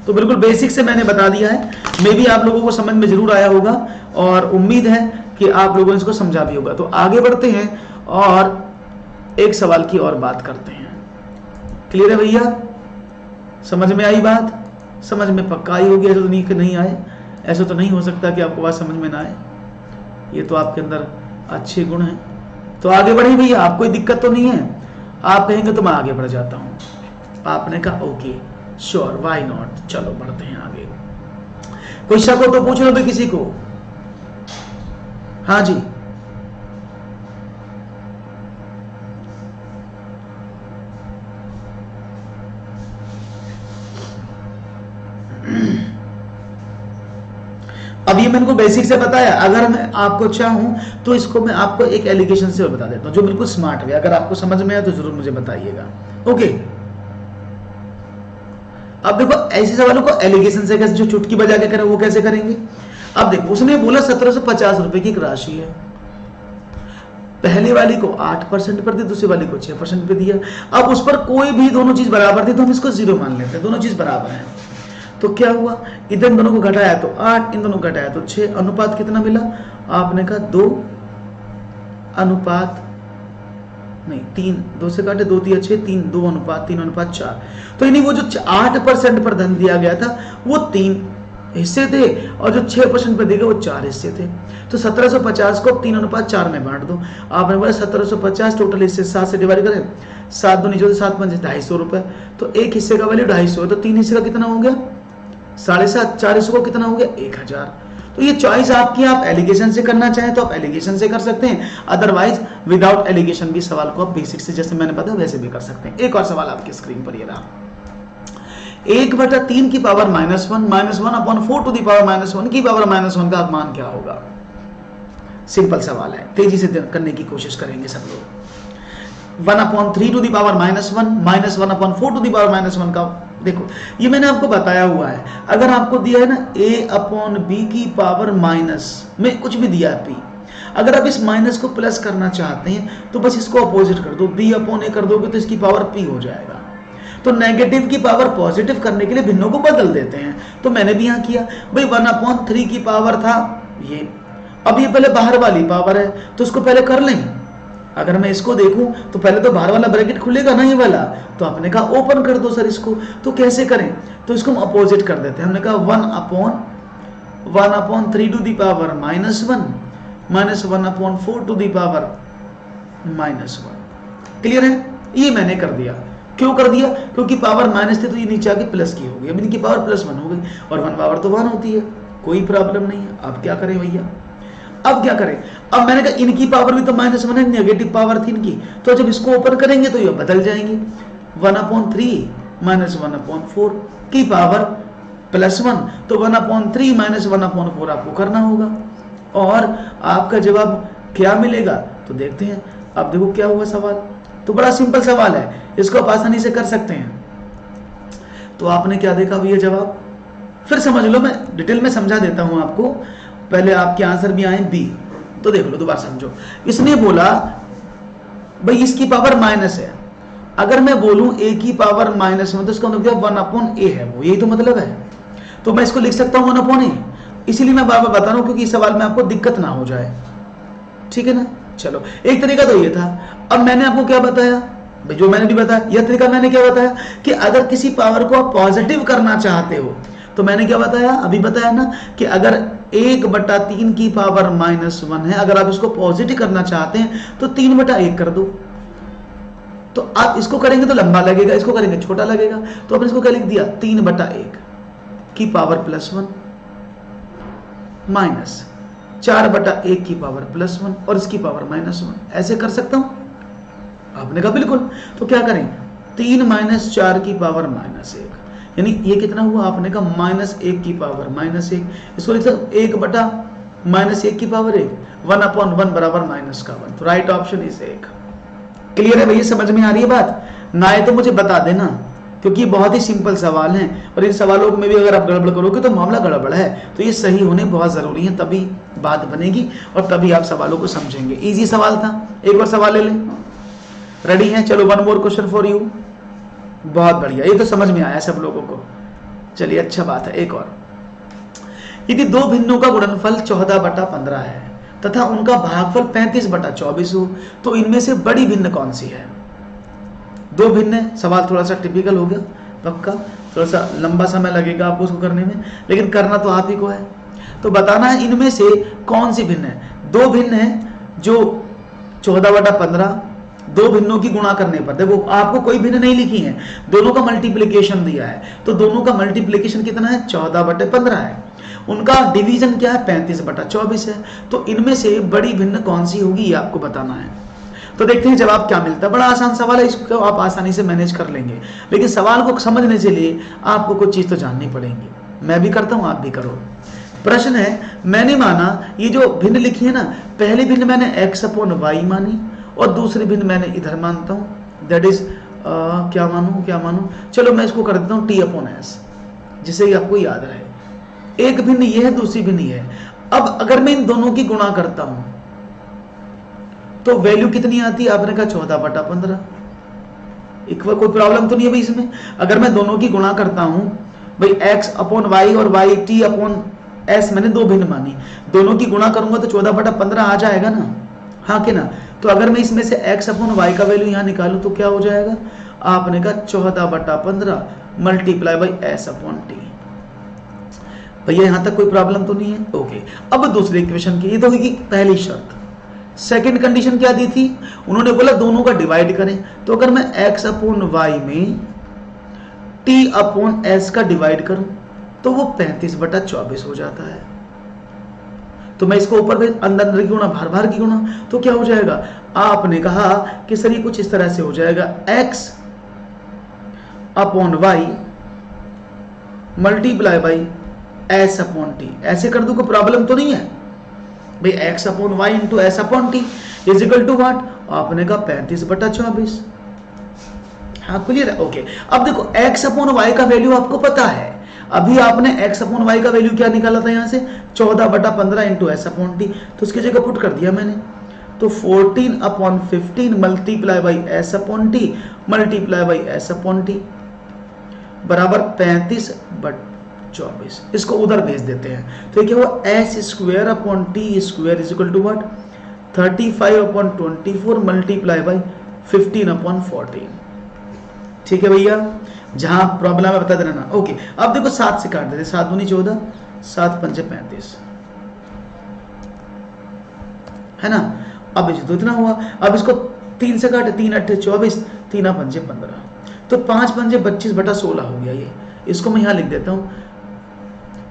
तो बिल्कुल बेसिक से मैंने बता दिया है, मे भी आप लोगों को समझ में जरूर आया होगा और उम्मीद है कि आप लोगों ने इसको समझा भी होगा। तो आगे बढ़ते हैं और एक सवाल की और बात करते हैं। क्लियर है भैया? समझ में आई बात? समझ में पक्का आई होगी, ऐसा तो नहीं आए, ऐसा तो नहीं हो सकता कि आपको बात समझ में ना आए। ये तो आपके अंदर अच्छे गुण हैं। तो आगे बढ़े भैया, आपको कोई दिक्कत तो नहीं है? आप कहेंगे तो मैं आगे बढ़ जाता हूं। आपने कहा ओके श्योर, व्हाई नॉट, चलो बढ़ते हैं आगे। कोई शक हो तो पूछ लो किसी को। हाँ जी, अब ये मैंने को बेसिक से बताया, अगर मैं आपको चाहूं तो इसको मैं आपको एक एलिगेशन से बता देता हूं जो बिल्कुल स्मार्ट है। अगर आपको समझ में आया तो जरूर मुझे बताइएगा। ओके, अब देखो ऐसे सवालों को एलिगेशन से कैसे, जो चुटकी बजा के करें वो कैसे करेंगे। अब देखो उसने बोला 1750 रुपए की एक राशि है, पहले वाली को 8% पर दी, दूसरी वाली को 6% पे दिया। अब उस पर कोई भी दोनों चीज बराबर थी तो हम इसको 0 मान लेते हैं, दोनों चीज बराबर है। तो क्या हुआ, इधर इन दोनों को घटाया तो 8, इन दोनों को घटाया तो 6, अनुपात कितना मिला आपने कहा 2 अनुपात नहीं 3, 2 से काटे 2 3 6, 3 2 अनुपात 3 अनुपात 4। तो यानी वो जो 8% पर धन दिया गया था वो 3 हिस्से थे और जो 6% पर दिए गए वो 4 हिस्से थे। तो 1750 को 3 अनुपात 4 में बांट दो। आपने बोला 1750 टोटल हिस्से 7 से डिवाइड करें, 7 दूनी 14, 7 5 250 रुपए। तो एक हिस्से का वैल्यू 250 है, तो 3 हिस्से का कितना हो गया 7.5, 4 हिस्सों को कितना हो गया 1000। तो ये चॉइस आपकी, आप एलिगेशन से करना चाहें तो आप एलिगेशन से कर सकते हैं, अदरवाइज विदाउट एलिगेशन भी सवाल को आप बेसिक से जैसे मैंने बताया वैसे भी कर सकते हैं। एक और सवाल आपकी स्क्रीन पर ये रहा, 1/3 की पावर -1 -1/4 टू दी पावर -1 की पावर -1 का मान क्या होगा। सिंपल सवाल है, तेजी से करने की कोशिश करेंगे सब लोग। 1/3 to the power -1 -1/4 to the power -1 का, देखो ये मैंने आपको बताया हुआ है। अगर आपको दिया है ना a/b की पावर माइनस में कुछ भी दिया है p, अगर आप इस माइनस को प्लस करना चाहते हैं तो बस इसको अपोजिट कर दो, b/a कर दोगे तो इसकी पावर p हो जाएगा। तो नेगेटिव की पावर पॉजिटिव करने के लिए भिन्नों को बदल देते हैं, तो मैंने भी यहां किया भाई 1/3 की पावर था ये, अब ये पहले बाहर वाली पावर है तो इसको पहले कर लें। अगर मैं इसको देखूं तो पहले तो बाहर वाला ब्रैकेट खुलेगा ना ये वाला, तो आपने कहा ओपन कर दो सर इसको, तो कैसे करें, तो इसको हम अपोजिट कर देते हैं। हमने कहा 1/3 to the power -1 -1/4 to the power -1। Clear है, ये मैंने कर दिया। क्यों कर दिया, क्योंकि पावर माइनस थी तो ये नीचे आके प्लस की हो गई, अब इनकी पावर +1 हो गई और 1 पावर तो 1 होती है, कोई प्रॉब्लम नहीं है। अब क्या करें भैया, अब क्या करें, अब मैंने कहा इनकी पावर भी तो -1 है, नेगेटिव पावर थी इनकी, तो जब इसको ओपन करेंगे तो ये बदल जाएंगे। 1/3 -1/4 की पावर +1, तो 1/3 -1/4 आपको करना होगा और आपका जवाब क्या मिलेगा तो देखते हैं। अब देखो क्या हुआ सवाल, तो बड़ा सिंपल सवाल है, इसको आप आसानी से कर सकते हैं। तो आपने क्या देखा भैया जवाब, फिर समझ लो, मैं डिटेल में समझा देता हूं आपको, पहले आपके आंसर भी आए बी, तो देख लो दोबारा समझो। इसने बोला भाई इसकी पावर माइनस है, अगर मैं बोलूं a की पावर -1 तो इसका मतलब 1/a है, वो यही तो मतलब है। तो मैं इसको लिख सकता हूं 1/a, इसीलिए मैं बार बार बता रहा हूं क्योंकि इस सवाल में आपको दिक्कत ना हो जाए, ठीक है ना। चलो एक तरीका तो ये था। अब मैंने आपको क्या बताया, जो मैंने भी बताया, यह तरीका मैंने क्या बताया कि अगर किसी पावर को आप पॉजिटिव करना चाहते हो तो मैंने क्या बताया, अभी बताया ना कि अगर 1/3 की पावर -1 है, अगर आप इसको पॉजिटिव करना चाहते हैं तो 3/1 कर दो। तो आप इसको करेंगे तो लंबा लगेगा, इसको करेंगे छोटा लगेगा, तो आपने इसको क्या लिख दिया 3/1 की पावर +1 माइनस 4/1 की पावर +1 और इसकी पावर -1, ऐसे कर सकता हूं। आपने कहा बिल्कुल, तो क्या करें 3 - 4 की पावर -1, यानी ये कितना हुआ, आपने कहा -1 की पावर -1, इसको लिख सकते 1/-1 की पावर 1, 1/1 बराबर -1, तो राइट ऑप्शन इज 1। क्लियर है भैया, समझ में आ रही है बात, ना आए तो मुझे बता देना, क्योंकि बहुत ही सिंपल सवाल हैं और इन सवालों में भी अगर आप गड़बड़ करोगे तो मामला गड़बड़ है, तो ये सही होने बहुत जरूरी है, तभी बात बनेगी और तभी आप सवालों को समझेंगे। इजी सवाल था, एक और सवाल ले लें, रेडी हैं, चलो 1 मोर क्वेश्चन फॉर यू। बहुत बढ़िया, ये तो समझ में आया सब लोगों को, चलिए अच्छा बात है। एक और, यदि दो भिन्नों का गुणनफल 14/15 है तथा उनका भागफल 35/24 हो तो इनमें से बड़ी भिन्न कौन सी है। दो भिन्न, सवाल थोड़ा सा टिपिकल हो गया, पक्का थोड़ा सा लंबा समय लगेगा आपको उसको करने में, लेकिन करना तो आप ही को है। तो बताना है इनमें से कौन सी भिन्न है। दो भिन्न है जो 14/15, दो भिन्नों की गुणा करने पर, देखो आपको कोई भिन्न नहीं लिखी है, दोनों का मल्टीप्लिकेशन दिया है, तो दोनों का मल्टीप्लिकेशन कितना है 14/15 है, उनका डिवीजन क्या है 35/24 है, तो इनमें से बड़ी भिन्न कौन सी होगी ये आपको बताना है। तो देखते हैं जवाब क्या मिलता है। बड़ा आसान सवाल है, इसको आप आसानी से मैनेज कर लेंगे, लेकिन सवाल को समझने के लिए आपको कुछ चीज तो जाननी पड़ेगी। मैं भी करता हूं, आप भी करो। प्रश्न है, मैंने माना ये जो भिन्न लिखी है ना, पहली भिन्न मैंने x अपॉन वाई मानी और दूसरी भिन्न मैंने इधर मानता हूं, दैट इज क्या मानूं, चलो मैं इसको कर देता हूं t अपॉन एस, जिसे आपको याद रहे। एक भिन्न ये है, दूसरी भिन्न ये है। अब अगर मैं इन दोनों की गुणा करता हूं तो वैल्यू कितनी आती है? आपने कहा 14/15। इक्वल, कोई प्रॉब्लम तो नहीं है भाई इसमें। अगर मैं दोनों की गुणा करता हूं भाई, x अपॉन वाई और y t अपॉन एस मैंने दो भिन्न मानी, दोनों की गुणा करूंगा तो 14/15 आ जाएगा ना, हाँ कि ना। तो अगर मैं इसमें से x अपॉन वाई का वैल्यू यहां निकालूं तो क्या हो जाएगा? आपने कहा 14/15 multiply by s upon T. भैया यहां तक कोई प्रॉब्लम तो नहीं है? ओके। अब दूसरे इक्वेशन की, ये तो होगी पहली शर्त। सेकंड कंडीशन क्या दी थी? उन्होंने बोला दोनों का डिवाइड करें। तो अगर मैं x अपॉन वाई में t अपॉन एस का डिवाइड करूं तो वो 35/24 हो जाता है। तो मैं इसको ऊपर अंदर की गुणा, बाहर की गुणा, तो क्या हो जाएगा? आपने कहा कि सर ये कुछ इस तरह से हो जाएगा, x upon y multiply by s upon t. ऐसे कर दूं, कोई प्रॉब्लम तो नहीं है भाई। x upon y into s upon t is equal to what? आपने कहा 35/24। हाँ, क्लियर है? ओके। अब देखो x अपॉन वाई का वैल्यू आपको पता है। अभी आपने x अपॉन वाई का वैल्यू क्या निकाला था यहां से? 14/15 इंटू एस अपॉन टी। तो उसकी जगह पुट कर दिया मैंने, तो 14/15 multiply by s upon T multiply by s upon T बराबर 35/24। इसको उधर भेज देते हैं तो ये क्या हुआ? S square upon t square is equal to what? 35/24 multiply by 15/14। ठीक है भैया, जहां प्रॉब्लम है बता देना। ओके। अब देखो 7 से काट देते, 7 दूनी 14, 7 पंजे 35, है ना। अब तो इतना हुआ। अब इसको 3 से काटे, 3 8 24, 3 पंजे 15, तो 5 पंजे 25/16 हो गया ये। इसको मैं यहां लिख देता हूं,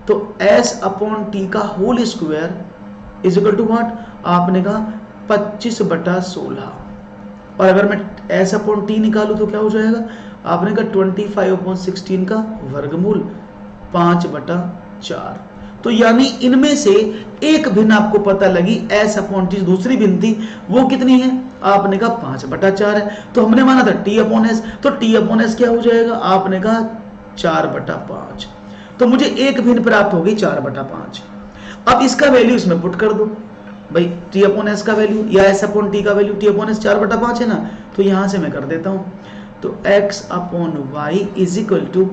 तो s अपॉन टी का whole square is equal to what? आपने कहा 25/16। और अगर मैं s अपॉन टी निकालू तो क्या हो जाएगा? आपने कहा 25/16 का वर्गमूल 5/4। तो यानी इनमें से एक भिन्न आपको पता लगी, s अपॉन टी, दूसरी भिन्न थी वो कितनी है? आपने कहा 5/4 है। तो हमने माना था t अपॉन एस, तो t अपॉन एस क्या हो जाएगा? आपने कहा 4/5। तो मुझे एक भिन्न प्राप्त होगी 4/5। अब इसका वैल्यू इसमें पुट कर दो भाई, t अपॉन एस का वैल्यू या s अपॉन टी का वैल्यू, t अपॉन एस 4/5 है ना, तो यहां से मैं कर देता हूं, तो x upon y is equal to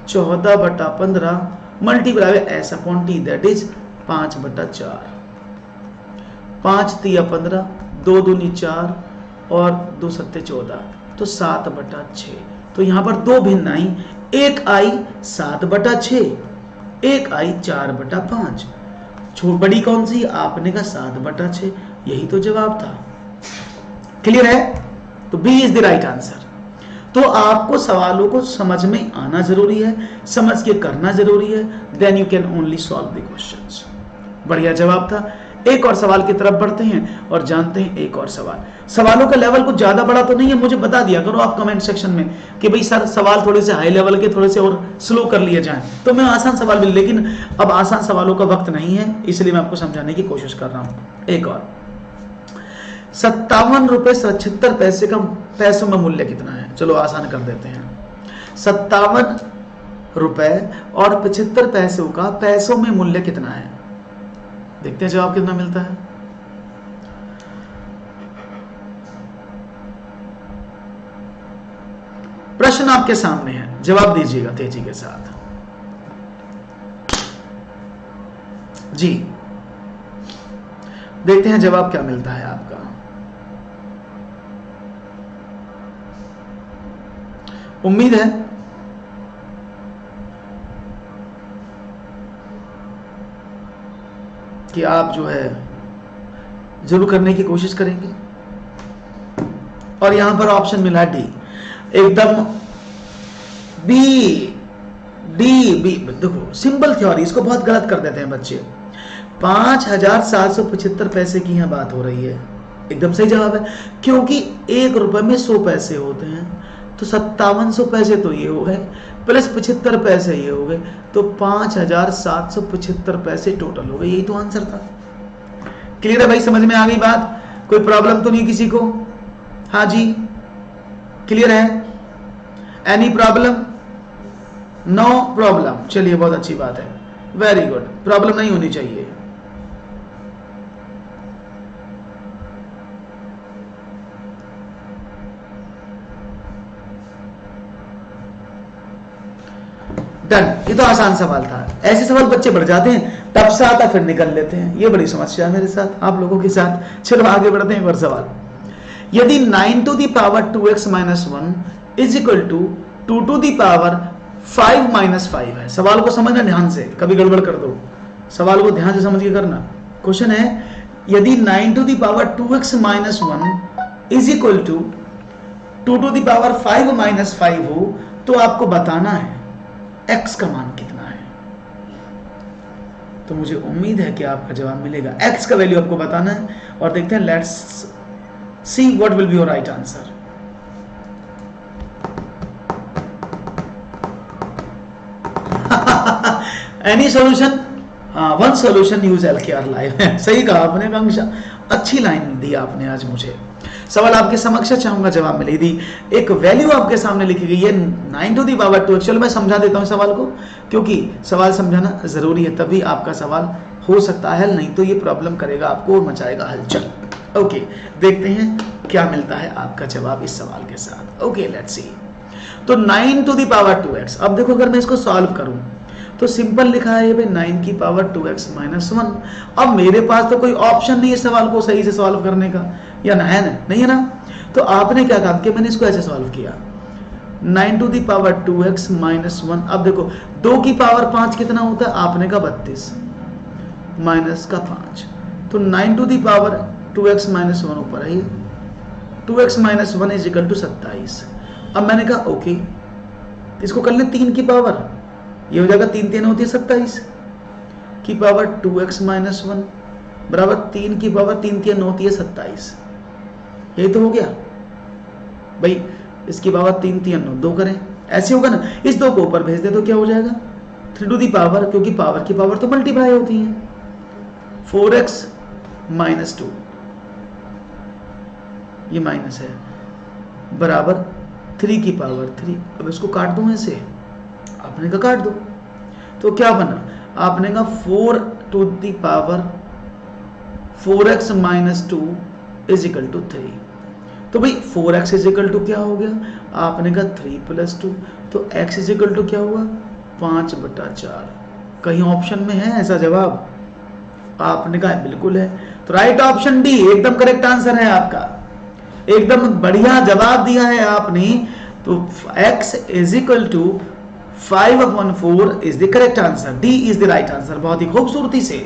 14/15 multiply by s upon t, that is 5/4। 5 3 15, 2 दूनी 4 और 2 7 14, तो 7/6। तो यहां पर दो भिन्न आई, एक आई 7/6, एक आई 4/5। बड़ी कौन सी? आपने कहा 7/6। यही तो जवाब था। क्लियर है? तो b is the right answer. तो आपको सवालों को समझ में आना जरूरी है, समझ के करना जरूरी है, then you can only solve the questions. बढ़िया जवाब था। एक और सवाल की तरफ बढ़ते हैं और जानते हैं एक और सवाल। सवालों का लेवल कुछ ज्यादा बड़ा तो नहीं है, मुझे बता दिया करो आप कमेंट सेक्शन में कि भाई सर सवाल थोड़े से हाई लेवल के, थोड़े से और स्लो कर लिए जाएं, तो मैं आसान सवाल भी, लेकिन अब आसान सवालों का वक्त नहीं है, इसलिए मैं आपको समझाने की कोशिश कर रहा हूं। एक और 57 रुपए 76 पैसे का पैसों में मूल्य कितना है? चलो आसान कर देते हैं। 57 रुपए और 75 पैसों का पैसों में मूल्य कितना है? देखते हैं जवाब कितना मिलता है। प्रश्न आपके सामने है, जवाब दीजिएगा तेजी के साथ। जी देखते हैं जवाब क्या मिलता है आपका। उम्मीद है कि आप जो है जरूर करने की कोशिश करेंगे। और यहां पर ऑप्शन मिला डी, एकदम बी डी बी। देखो सिंपल थ्योरी, इसको बहुत गलत कर देते हैं बच्चे। 5775 पैसे की यहां बात हो रही है, एकदम सही जवाब है, क्योंकि 1 रुपए में 100 पैसे होते हैं, तो 5700 पैसे तो ये हो है, प्लस 75 पैसे ये हो गए, तो 5,775 पैसे टोटल हो गए। यही तो आंसर था। क्लियर है भाई, समझ में आ गई बात? कोई प्रॉब्लम तो नहीं किसी को? हाँ जी, क्लियर है? Any problem? No problem. चलिए, बहुत अच्छी बात है, वेरी गुड। प्रॉब्लम नहीं होनी चाहिए। डन। ये तो आसान सवाल था। ऐसे सवाल बच्चे बढ़ जाते हैं, टफ सा आता फिर निकल लेते हैं। ये बड़ी समस्या है मेरे साथ, आप लोगों के साथ। चलो आगे बढ़ते हैं। एक और सवाल, यदि 9 to the power 2x minus 1 is equal to 2 to the power 5 minus 5 है। सवाल को समझना ध्यान से, कभी गड़बड़ कर दो। सवाल को ध्यान से समझ के करना। क्वेश्चन है, यदि 9 to the power 2x minus 1 is equal to 2 to the power 5 minus 5 हो, तो आपको बताना है x का मान कितना है। तो मुझे उम्मीद है कि आपका जवाब मिलेगा। x का वैल्यू आपको बताना है, और देखते हैं, let's see what will be your right answer. Any solution? One solution, use LKR live. सही कहा आपने आकांक्षा, अच्छी लाइन दी आपने आज मुझे। सवाल आपके समक्ष चाहूंगा जवाब मिले। यदि एक वैल्यू आपके सामने लिखी गई है 9 to the power 2, चलो मैं समझा देता हूं सवाल को, क्योंकि सवाल समझाना जरूरी है, तभी आपका सवाल हो सकता है, नहीं तो ये प्रॉब्लम करेगा आपको और मचाएगा हलचल। ओके, देखते हैं क्या मिलता है आपका जवाब इस सवाल के साथ। Okay, let's see. तो 9 to the power 2x, अब देखो अगर मैं इसको सॉल्व करूं तो सिंपल लिखा है भाई 9 की पावर 2x minus 1। अब मेरे पास तो कोई ऑप्शन नहीं है सवाल को सही से सॉल्व करने का, या ना है ना? नहीं है ना? तो आपने क्या काम किया, मैंने इसको ऐसे सॉल्व किया, 9 to the power 2x minus 1। अब देखो 2 की पावर 5 कितना होता है, आपने का 32 माइनस का 5, तो 9 to the power 2x minus 1 ऊपर है, 2x minus 1 is equal to 27। अब मैंने कहा ओके, इसको कर लें 3 की पावर, ये हो जाएगा 3 3 होती है 27 की पावर 2x minus 1 बराबर 3 की पावर 3 3 होती है 27। ये तो हो गया भाई, इसकी पावर 3 3 9, 2 करें, ऐसे होगा ना। इस 2 को ऊपर भेज दे तो क्या हो जाएगा 3 to the पावर, क्योंकि पावर की पावर तो मल्टीप्लाई होती है, 4x minus 2, ये माइनस है, बराबर 3 की पावर 3। अब इसको काट दूं ऐसे, आपने का काट दो, तो क्या बना, आपने का 4 to the power 4x minus 2 is equal to 3। तो भाई 4x इज इक्वल टू क्या हो गया, आपने का 3 plus 2, तो x इज इक्वल टू क्या हुआ 5/4। कहीं ऑप्शन में है ऐसा जवाब? आपने कहा बिल्कुल है, तो राइट ऑप्शन डी एकदम करेक्ट आंसर है आपका, एकदम बढ़िया जवाब दिया है आपने। तो x is equal to 5/4 is the correct answer, D is the right answer. बहुत ही खूबसूरती से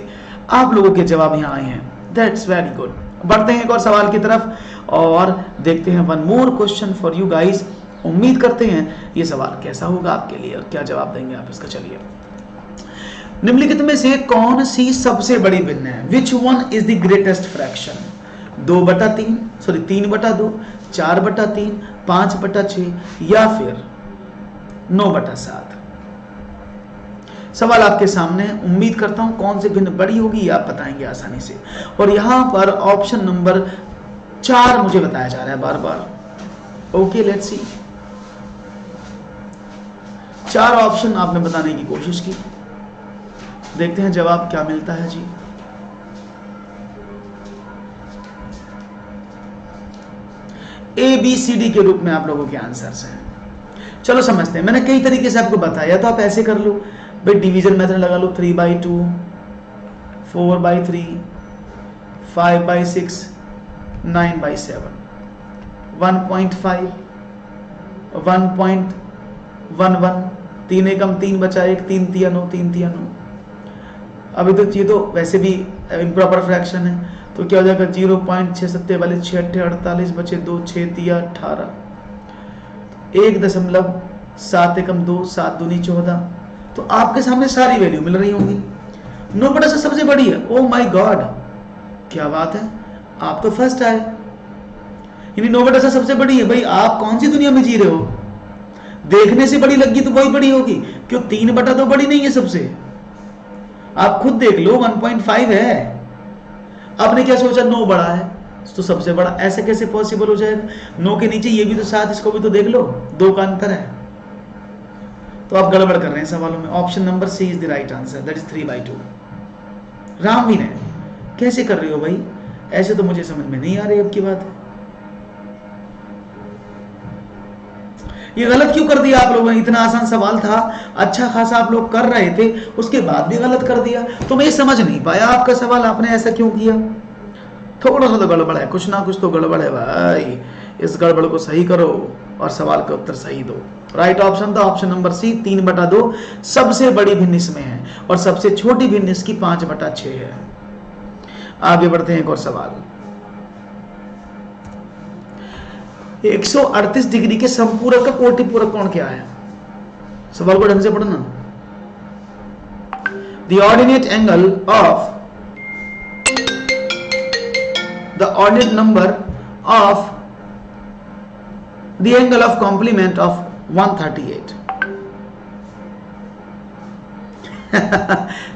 आप लोगों के जवाब यहाँ आए हैं, दैट्स वेरी गुड। बढ़ते हैं एक और सवाल की तरफ और देखते हैं one more question for you guys. उम्मीद करते हैं ये सवाल कैसा होगा आपके लिए और क्या जवाब देंगे आप इसका। चलिए, निम्नलिखित में से कौन सी सबसे बड़ी भिन्न है, which one is the greatest fraction, 2/3, sorry 3/2, 4/3, 5/6 या फिर 9/7। सवाल आपके सामने है, उम्मीद करता हूं कौन सी भिन्न बड़ी होगी आप बताएंगे आसानी से। और यहां पर ऑप्शन नंबर 4 मुझे बताया जा रहा है बार बार। ओके, लेट्स सी, 4 ऑप्शन आपने बताने की कोशिश की, देखते हैं जवाब क्या मिलता है जी। ABCD के रूप में आप लोगों के आंसर्स हैं। चलो समझते हैं, मैंने कई तरीके से आपको बताया, तो आप ऐसे कर लो भाई, डिवीजन मेथड लगा लो, 3/2, 4/3, 5/6, 9/7, 1.5, 1.11, 3 एकम 3 बचा 1, 3 3 9, 3 3 9। अभी तो ये तो वैसे भी इम्प्रॉपर फ्रैक्शन है, तो क्या हो जाएगा 0.67 वाले 6 48 बचे 2, 6 3 18, 1.7 एकम 2, 7 दूनी 14। तो आपके सामने सारी वैल्यू मिल रही होंगी। 9/7 सबसे बड़ी है, ओ माय गॉड, क्या बात है, आप तो फर्स्ट आए। यानी 9/7 सबसे बड़ी है। भाई आप कौन सी दुनिया में जी रहे हो, देखने से बड़ी लगी तो वही बड़ी होगी, क्यों 3/2 बड़ी नहीं है सबसे? आप खुद देख लो 1.5 है, आपने क्या सोचा 9 बड़ा है तो सबसे बड़ा, ऐसे कैसे पॉसिबल हो जाएगा? 9 के नीचे ये भी तो 7, इसको भी तो देख लो, 2 का अंतर है। तो आप गड़बड़ कर रहे हैं सवालों में। Option number C is the right answer, that is 3/2। Ramveer है, कैसे कर रहे हो भाई? ऐसे तो मुझे समझ में नहीं आ रही अब की बात। ये गलत क्यों कर दिया आप लोगों ने? इतना आसान सवाल था, अच्छा खासा आप लोग कर रहे थे, उसके बाद भी गलत कर दिया। तो मैं ये समझ नहीं पाया आपका सवाल, आपने ऐसा क्यों किया? थोड़ा सा तो गड़बड़ है, कुछ ना कुछ तो गड़बड़ है भाई। इस गड़बड़ को सही करो और सवाल का उत्तर सही दो। राइट ऑप्शन था ऑप्शन नंबर सी, 3/2 सबसे बड़ी भिन्न इसमें है और सबसे छोटी भिन्न इसकी 5/6 है। आगे बढ़ते हैं, एक और सवाल। 138 डिग्री के संपूरक का कोटिपूरक कोण क्या है? सवाल को ढंग से पढ़ना। The ordinate angle of the ordinate number of the angle of complement of 138।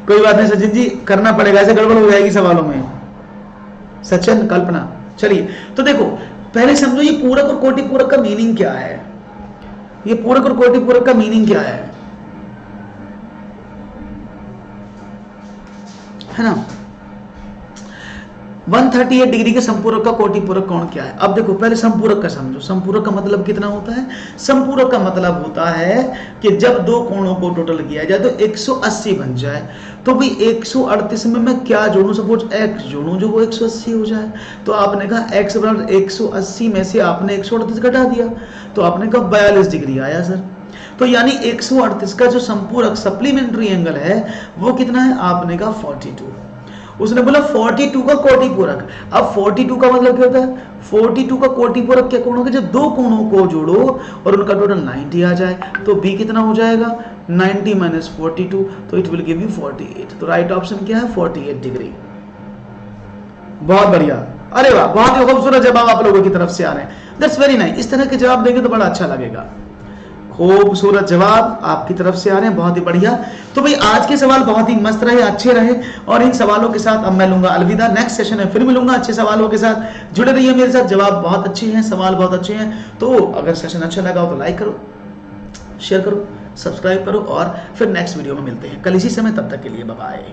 कोई बात नहीं सचिन जी, करना पड़ेगा, ऐसे गड़बड़ हो जाएगी सवालों में। सचिन, कल्पना, चलिए तो देखो पहले समझो ये पूरक और कोटिपूरक का मीनिंग क्या है। ये पूरक और कोटिपूरक का मीनिंग क्या है ना? 138 डिग्री के संपूरक का कोटिपूरक कोण क्या है? अब देखो पहले संपूरक का समझो। संपूरक का मतलब कितना होता है? संपूरक का मतलब होता है कि जब दो कोणों को टोटल किया जाए तो 180 बन जाए। तो भाई 138 में मैं क्या जोड़ूं? सपोज x जोड़ूं जो वो 180 हो जाए। तो आपने कहा x बराबर 180 में से आपने 138 घटा दिया, तो आपने कहा 42 डिग्री आया सर। तो यानी 138 का जो संपूरक सप्लीमेंट्री एंगल है वो कितना है? आपने कहा 42। उसने बोला 42 का कोटिपूरक। अब 42 का मतलब क्या होता है? 42 का कोटिपूरक क्या कोण होगा? जब दो कोणों को जोड़ो और उनका टोटल 90 आ जाए तो b कितना हो जाएगा? 90 माइनस 42, तो इट विल गिव यू 48। तो राइट ऑप्शन क्या है? 48 डिग्री। बहुत बढ़िया, अरे वाह, बहुत ही खूबसूरत जवाब आप लोगों की तरफ से आ रहे हैं। That's very nice. इस तरह के जवाब देंगे तो बड़ा अच्छा लगेगा। खूबसूरत जवाब आपकी तरफ से आ रहे हैं, बहुत ही बढ़िया। तो भाई आज के सवाल बहुत ही मस्त रहे, अच्छे रहे, और इन सवालों के साथ अब मैं लूंगा अलविदा। नेक्स्ट सेशन में फिर मिलूंगा अच्छे सवालों के साथ। जुड़े रहिए मेरे साथ, जवाब बहुत अच्छे हैं, सवाल बहुत अच्छे हैं। तो अगर सेशन अच्छा लगा हो तो लाइक करो, शेयर करो, सब्सक्राइब करो, और फिर नेक्स्ट वीडियो में मिलते हैं कल इसी समय। तब तक के लिए बाय बाय।